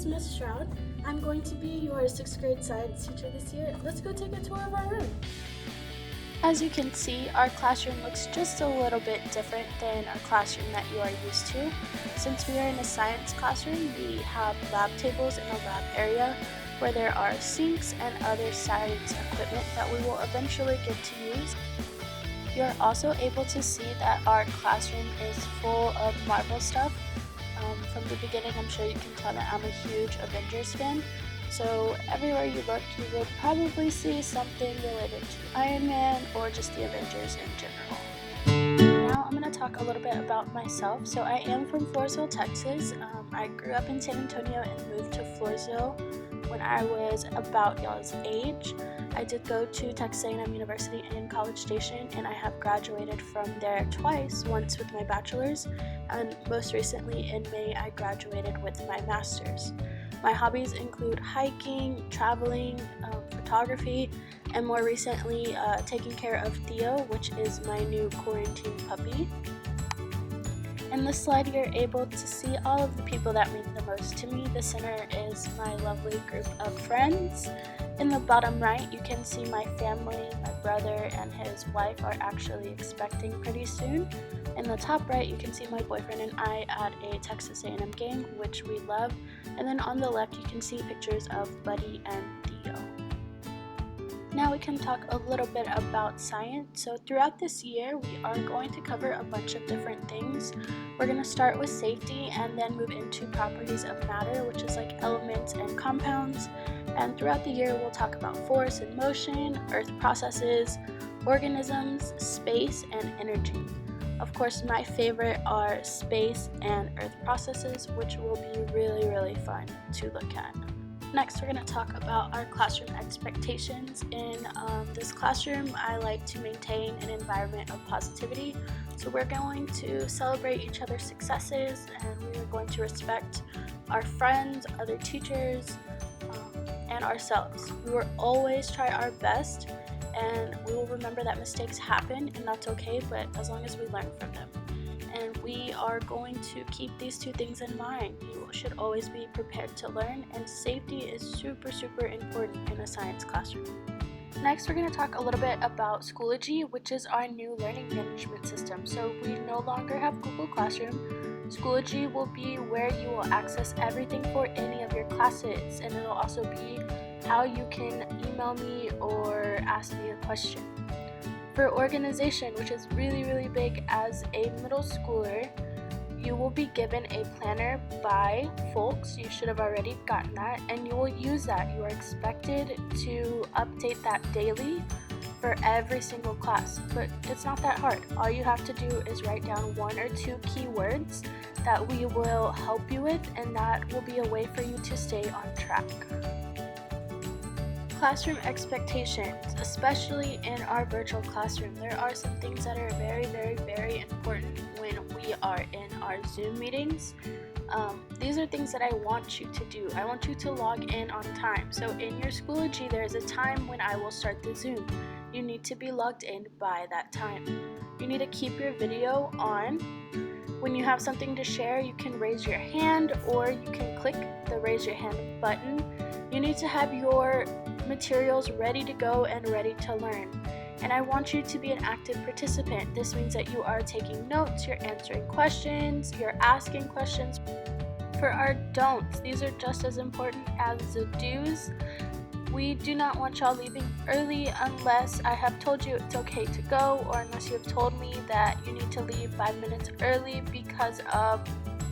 is Miss Strowd. I'm going to be your 6th grade science teacher this year. Let's go take a tour of our room. As you can see, our classroom looks just a little bit different than a classroom that you are used to. Since we are in a science classroom, we have lab tables in the lab area where there are sinks and other science equipment that we will eventually get to use. You're also able to see that our classroom is full of Marvel stuff. From the beginning, I'm sure you can tell that I'm a huge Avengers fan. So everywhere you look, you will probably see something related to Iron Man or just the Avengers in general. Now I'm going to talk a little bit about myself. So I am from Floresville, Texas. I grew up in San Antonio and moved to Floresville when I was about y'all's age. I did go to Texas A&M University in College Station, and I have graduated from there twice, once with my bachelor's, and most recently in May I graduated with my master's. My hobbies include hiking, traveling, photography, and more recently taking care of Theo, which is my new quarantine puppy. In this slide, you're able to see all of the people that mean the most to me. The center is my lovely group of friends. In the bottom right, you can see my family. My brother and his wife are actually expecting pretty soon. In the top right, you can see my boyfriend and I at a Texas A&M game, which we love. And then on the left, you can see pictures of Buddy and Theo. Now we can talk a little bit about science. So throughout this year, we are going to cover a bunch of different things. We're going to start with safety and then move into properties of matter, which is like elements and compounds. And throughout the year, we'll talk about force and motion, earth processes, organisms, space, and energy. Of course, my favorite are space and earth processes, which will be really, really fun to look at. Next, we're going to talk about our classroom expectations. In this classroom, I like to maintain an environment of positivity. So we're going to celebrate each other's successes, and we are going to respect our friends, other teachers, and ourselves. We will always try our best, and we will remember that mistakes happen, and that's okay, but as long as we learn from them. And we are going to keep these two things in mind. You should always be prepared to learn, and safety is super, super important in a science classroom. Next, we're going to talk a little bit about Schoology, which is our new learning management system. So we no longer have Google Classroom. Schoology will be where you will access everything for any of your classes, and it'll also be how you can email me or ask me a question. For organization, which is really, really big as a middle schooler, you will be given a planner by folks. You should have already gotten that, and you will use that. You are expected to update that daily for every single class, but it's not that hard. All you have to do is write down 1 or 2 keywords that we will help you with, and that will be a way for you to stay on track. Classroom expectations, especially in our virtual classroom. There are some things that are very, very, very important when we are in our Zoom meetings. These are things that I want you to do. I want you to log in on time. So in your Schoology, there's a time when I will start the Zoom. You need to be logged in by that time. You need to keep your video on. When you have something to share, you can raise your hand or you can click the raise your hand button. You need to have your materials ready to go and ready to learn. And I want you to be an active participant. This means that you are taking notes, you're answering questions, you're asking questions. For our don'ts, these are just as important as the do's. We do not want y'all leaving early unless I have told you it's okay to go, or unless you have told me that you need to leave 5 minutes early because of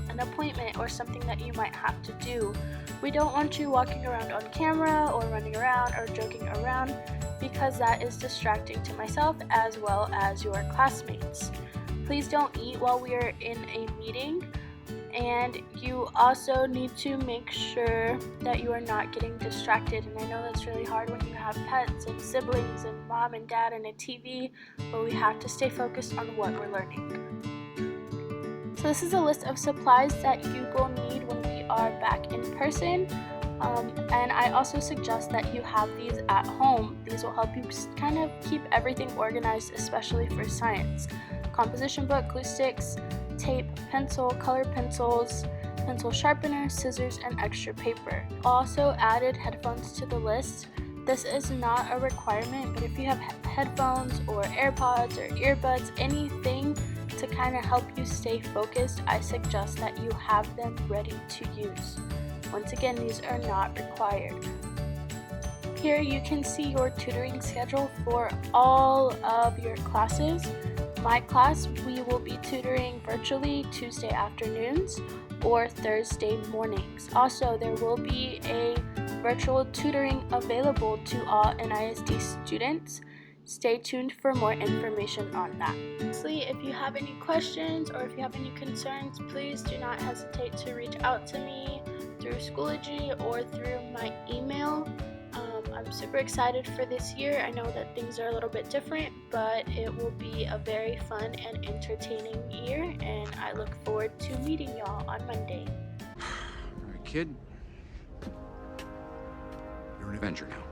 an appointment or something that you might have to do. We don't want you walking around on camera or running around or joking around, because that is distracting to myself as well as your classmates. Please don't eat while we are in a meeting, and you also need to make sure that you are not getting distracted. And I know that's really hard when you have pets and siblings and mom and dad and a TV, but we have to stay focused on what we're learning. So this is a list of supplies that you will need when we are back in person. And I also suggest that you have these at home. These will help you kind of keep everything organized, especially for science. Composition book, glue sticks, tape, pencil, color pencils, pencil sharpener, scissors, and extra paper. Also added headphones to the list. This is not a requirement, but if you have headphones or AirPods or earbuds, anything to kind of help you stay focused, I suggest that you have them ready to use. Once again, these are not required. Here you can see your tutoring schedule for all of your classes. My class, we will be tutoring virtually Tuesday afternoons or Thursday mornings. Also, there will be a virtual tutoring available to all NISD students. Stay tuned for more information on that. Lastly, if you have any questions or if you have any concerns, please do not hesitate to reach out to me through Schoology or through my email. I'm super excited for this year. I know that things are a little bit different, but it will be a very fun and entertaining year, and I look forward to meeting y'all on Monday. All right, kid. You're an Avenger now.